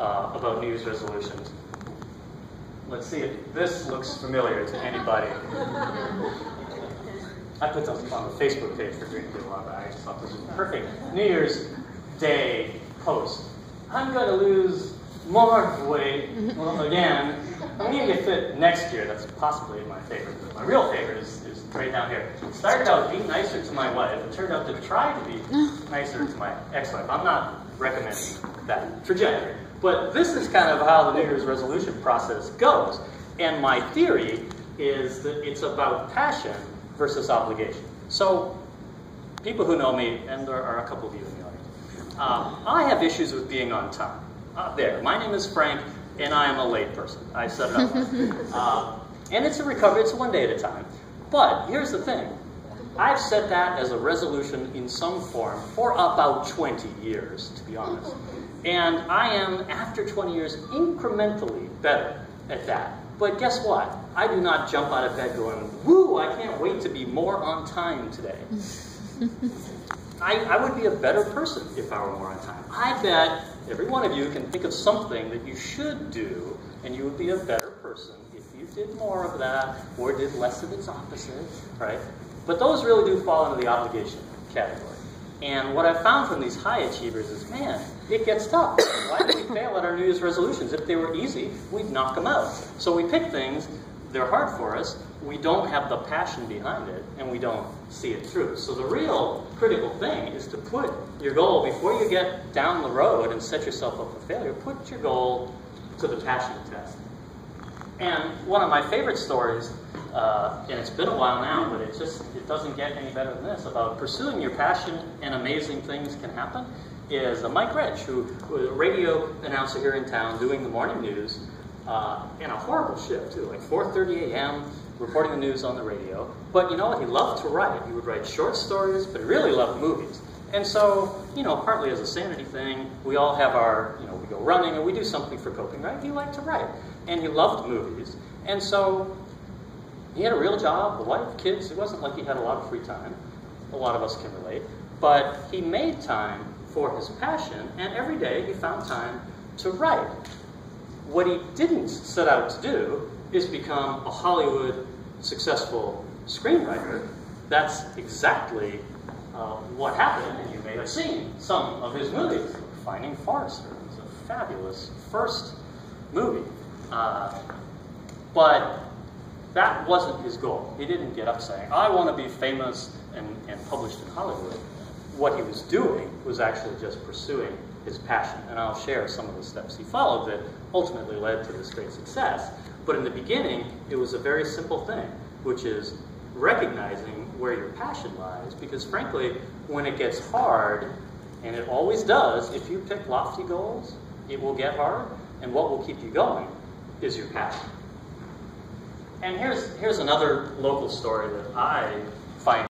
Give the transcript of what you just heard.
about New Year's resolutions. Let's see if this looks familiar to anybody. I put those on the Facebook page for Drink Get Along, but I just thought this was perfect. New Year's Day post. I'm going to lose more weight again. I'm going to get fit next year. That's possibly my favorite. But my real favorite is right down here. It started out being nicer to my wife. It turned out to try to be nicer to my ex-wife. I'm not recommending that trajectory. But this is kind of how the New Year's resolution process goes. And my theory is that it's about passion versus obligation. So, people who know me, and there are a couple of you in the audience, I have issues with being on time. There, my name is Frank, and I am a late person. I set it up. And it's a recovery, it's one day at a time. But here's the thing. I've set that as a resolution in some form for about 20 years, to be honest. And I am, after 20 years, incrementally better at that. But guess what? I do not jump out of bed going, woo, I can't wait to be more on time today. I would be a better person if I were more on time. I bet every one of you can think of something that you should do, and you would be a better person if you did more of that or did less of its opposite, right? But those really do fall into the obligation category. And what I've found from these high achievers is, man, it gets tough. Why do we fail at our New Year's resolutions? If they were easy, we'd knock them out. So we pick things, they're hard for us, we don't have the passion behind it, and we don't see it through. So the real critical thing is to put your goal, before you get down the road and set yourself up for failure, put your goal to the passion test. And one of my favorite stories, and it's been a while now, but it doesn't get any better than this, about pursuing your passion and amazing things can happen, is Mike Reg, who was a radio announcer here in town doing the morning news, in a horrible shift too, like 4:30 a.m., reporting the news on the radio. But you know what? He loved to write. He would write short stories, but he really loved movies. And so, you know, partly as a sanity thing, we all have our, you know, we go running and we do something for coping, right? He liked to write. And he loved movies. And so, he had a real job, a wife, kids. It wasn't like he had a lot of free time. A lot of us can relate. But he made time for his passion, and every day he found time to write. What he didn't set out to do is become a Hollywood successful screenwriter. That's exactly what happened, and you may have seen some of his movies. Finding Forrester was a fabulous first movie. But that wasn't his goal. He didn't get up saying, I want to be famous and published in Hollywood. What he was doing was actually just pursuing his passion. And I'll share some of the steps he followed that ultimately led to this great success. But in the beginning, it was a very simple thing, which is recognizing where your passion lies. Because frankly, when it gets hard, and it always does, if you pick lofty goals, it will get hard. And what will keep you going is your passion. And here's another local story that I find